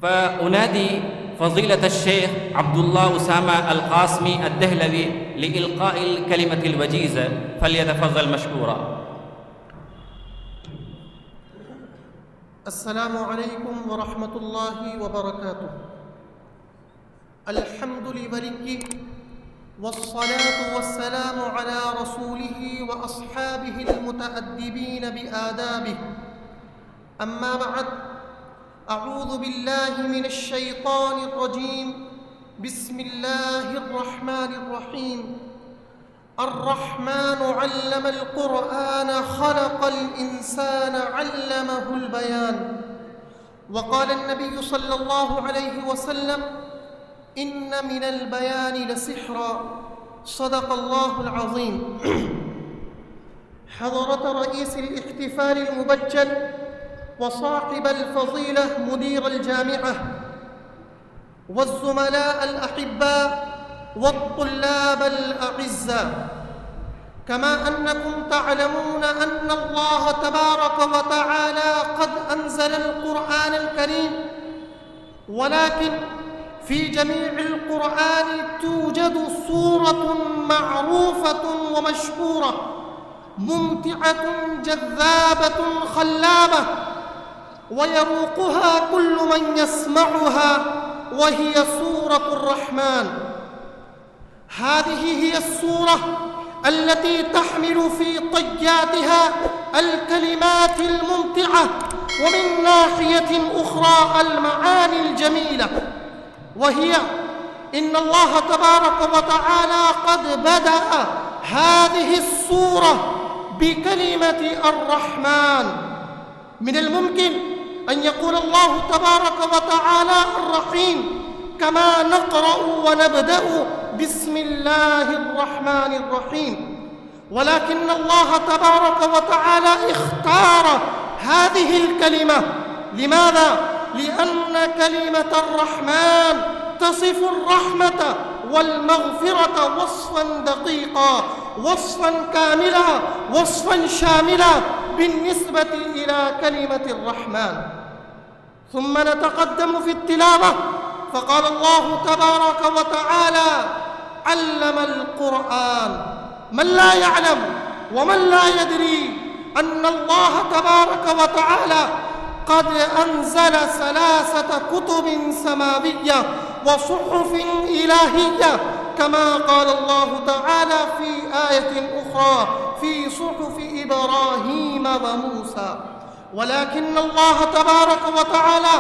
فأنادي فضيلة الشيخ عبد الله أسامة القاسمي الدهلوي لإلقاء الكلمة الوجيزة، فليتفضل مشكورا. السلام عليكم ورحمة الله وبركاته. الحمد لله والصلاة والسلام على رسوله وأصحابه المتأدبين بآدابه. أما بعد، أعوذ بالله من الشيطان الرجيم. بسم الله الرحمن الرحيم. الرحمن علم القرآن خلق الإنسان علمه البيان. وقال النبي صلى الله عليه وسلم: إن من البيان لسحرا. صدق الله العظيم. حضرة رئيس الاحتفال المبجل وصاحب الفضيلة مدير الجامعة والزملاء الأحباء والطلاب الأعزاء، كما أنكم تعلمون أن الله تبارك وتعالى قد أنزل القرآن الكريم، ولكن في جميع القرآن توجد سورة معروفة ومشهورة ممتعة جذابة خلابة ويروقها كل من يسمعها، وهي سورة الرحمن. هذه هي السورة التي تحمل في طياتها الكلمات الممتعة، ومن ناحية أخرى المعاني الجميلة، وهي إن الله تبارك وتعالى قد بدأ هذه السورة بكلمة الرحمن. من الممكن أن يقول الله تبارك وتعالى الرحيم كما نقرأ ونبدأ بسم الله الرحمن الرحيم، ولكن الله تبارك وتعالى اختار هذه الكلمة. لماذا؟ لأن كلمة الرحمن تصف الرحمة والمغفرة وصفاً دقيقاً، وصفاً كاملاً، وصفاً شاملاً بالنسبة إلى كلمة الرحمن. ثم نتقدم في التلاوة، فقال الله تبارك وتعالى: علم القرآن. من لا يعلم ومن لا يدري أن الله تبارك وتعالى قد أنزل 3 كتب سماوية وصحف إلهية، كما قال الله تعالى في آية أخرى: في صحف إبراهيم وموسى. ولكن الله تبارك وتعالى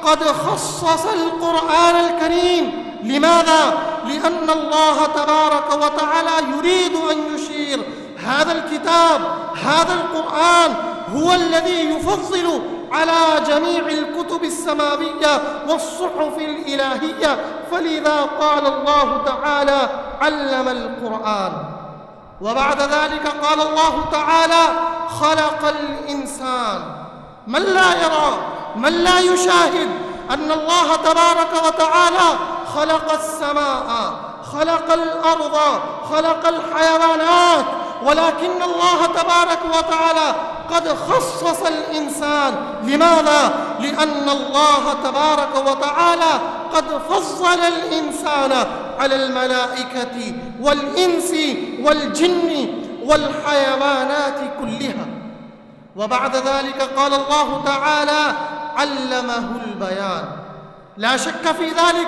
قد خصص القرآن الكريم. لماذا؟ لأن الله تبارك وتعالى يريد أن يشير هذا الكتاب، هذا القرآن هو الذي يفضل على جميع الكتب السماوية والصحف الإلهية، فلذا قال الله تعالى: علم القرآن. وبعد ذلك قال الله تعالى: خلق الإنسان. من لا يرى، من لا يشاهد أن الله تبارك وتعالى خلق السماء، خلق الأرض، خلق الحيوانات، ولكن الله تبارك وتعالى قد خصص الإنسان. لماذا؟ لأن الله تبارك وتعالى قد فضل الإنسان على الملائكة والإنس والجن والحيوانات كلها. وبعد ذلك قال الله تعالى: علمه البيان. لا شك في ذلك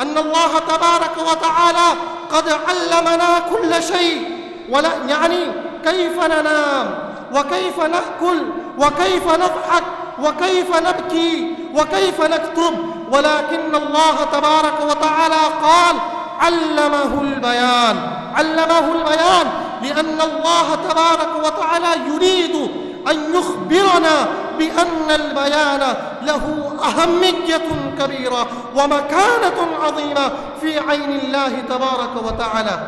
أن الله تبارك وتعالى قد علمنا كل شيء، ولا يعني كيف ننام، وكيف نأكل، وكيف نضحك، وكيف نبكي، وكيف نكتب، ولكن الله تبارك وتعالى قال: علمه البيان. علمه البيان لأن الله تبارك وتعالى يريد أن يخبرنا بأن البيان له أهمية كبيرة ومكانة عظيمة في عين الله تبارك وتعالى.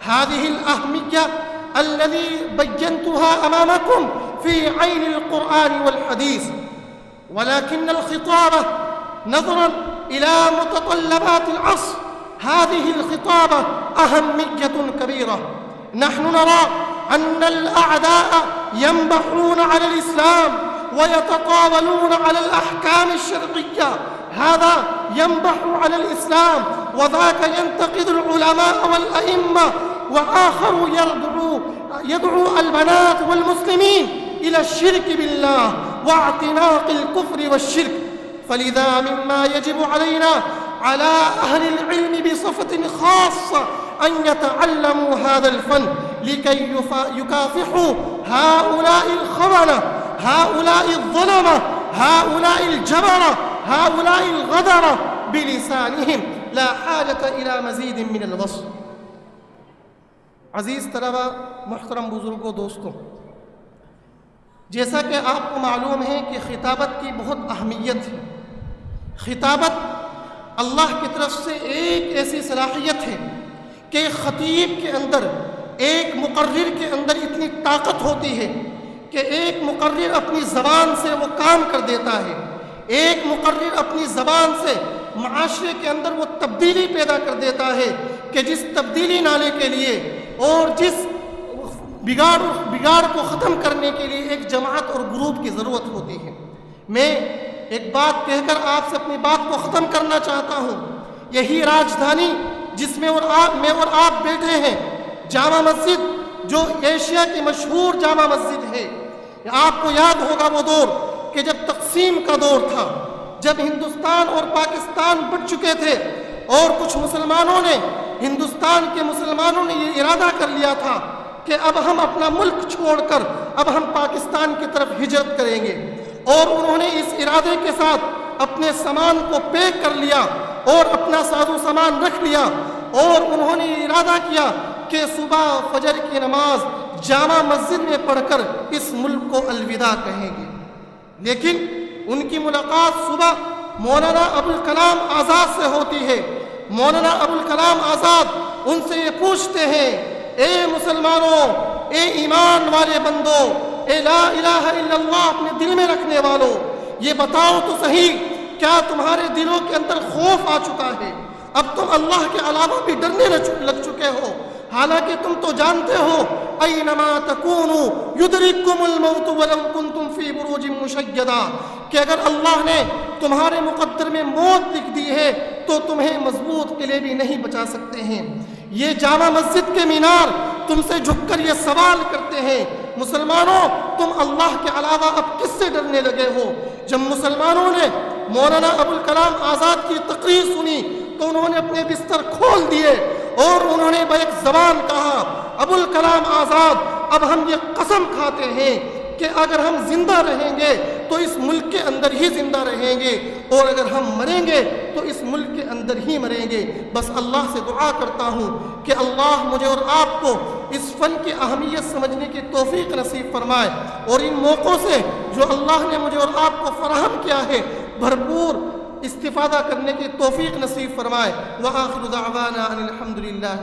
هذه الأهمية الذي بينتها أمامكم في عين القرآن والحديث، ولكن الخطابة نظرا إلى متطلبات العصر، هذه الخطابة أهمية كبيرة. نحن نرى أن الأعداء ينبحون على الإسلام ويتطاولون على الأحكام الشرعية. هذا ينبح على الإسلام وذاك ينتقد العلماء والأئمة، وآخر يدعو البنات والمسلمين إلى الشرك بالله واعتناق الكفر والشرك. فلذا مما يجب علينا على أهل العلم بصفة خاصة أن يتعلموا هذا الفن لكي يكافحوا هؤلاء الخونة، هؤلاء الظلمة، هؤلاء الجبرة، هؤلاء الغدرة بلسانهم، لا حاجة إلى مزيد من الوصف. عزیز طلبہ، محترم بزرگوں، دوستوں، جیسا کہ آپ کو معلوم ہے کہ خطابت کی بہت اہمیت ہے۔ خطابت اللہ کی طرف سے ایک ایسی صلاحیت ہے کہ خطیب کے اندر، ایک مقرر کے اندر اتنی طاقت ہوتی ہے کہ ایک مقرر اپنی زبان سے وہ کام کر دیتا ہے، ایک مقرر اپنی زبان سے معاشرے کے اندر وہ تبدیلی پیدا کر دیتا ہے کہ جس تبدیلی لانے کے لیے اور جس بگاڑ کو ختم کرنے کے لیے ایک جماعت اور گروپ کی ضرورت ہوتی ہے۔ میں ایک بات کہہ کر آپ سے اپنی بات کو ختم کرنا چاہتا ہوں۔ یہی راجدھانی جس میں میں اور آپ بیٹھے ہیں، جامع مسجد، جو ایشیا کی مشہور جامع مسجد ہے، آپ کو یاد ہوگا وہ دور کہ جب تقسیم کا دور تھا، جب ہندوستان اور پاکستان بٹ چکے تھے اور کچھ مسلمانوں نے، ہندوستان کے مسلمانوں نے یہ ارادہ کر لیا تھا کہ اب ہم اپنا ملک چھوڑ کر اب ہم پاکستان کی طرف ہجرت کریں گے، اور انہوں نے اس ارادے کے ساتھ اپنے سامان کو پیک کر لیا اور اپنا ساز و سامان رکھ لیا، اور انہوں نے یہ ارادہ کیا کہ صبح فجر کی نماز جامع مسجد میں پڑھ کر اس ملک کو الوداع کہیں گے۔ لیکن ان کی ملاقات صبح مولانا ابوالکلام آزاد سے ہوتی ہے۔ مولانا ابوالکلام آزاد ان سے یہ پوچھتے ہیں، اے مسلمانوں، اے ایمان والے بندوں، اے لا الہ الا اللہ اپنے دل میں رکھنے والوں، یہ بتاؤ تو صحیح، کیا تمہارے دلوں کے اندر خوف آ چکا ہے؟ اب تم اللہ کے علاوہ بھی ڈرنے لگ چکے ہو، حالانکہ تم تو جانتے ہو اینما تکونوا یدرککم الموت ولو کنتم فی بروج مشیدہ، کہ اگر اللہ نے تمہارے مقدر میں موت لکھ دی ہے تو تمہیں مضبوط قلعے بھی نہیں بچا سکتے ہیں۔ یہ جامع مسجد کے مینار تم سے جھک کر یہ سوال کرتے ہیں، مسلمانوں تم اللہ کے علاوہ اب کس سے ڈرنے لگے ہو؟ جب مسلمانوں نے مولانا ابوالکلام آزاد کی تقریر سنی تو انہوں نے اپنے بستر کھول دیے اور انہوں نے بیک زبان کہا، ابوالکلام آزاد، اب ہم یہ قسم کھاتے ہیں کہ اگر ہم زندہ رہیں گے تو اس ملک کے اندر ہی زندہ رہیں گے، اور اگر ہم مریں گے تو اس ملک کے اندر ہی مریں گے۔ بس اللہ سے دعا کرتا ہوں کہ اللہ مجھے اور آپ کو اس فن کی اہمیت سمجھنے کی توفیق نصیب فرمائے، اور ان موقعوں سے جو اللہ نے مجھے اور آپ کو فراہم کیا ہے بھرپور استفادہ کرنے کی توفیق نصیب فرمائے۔ وآخر دعوانا ان الحمد للہ۔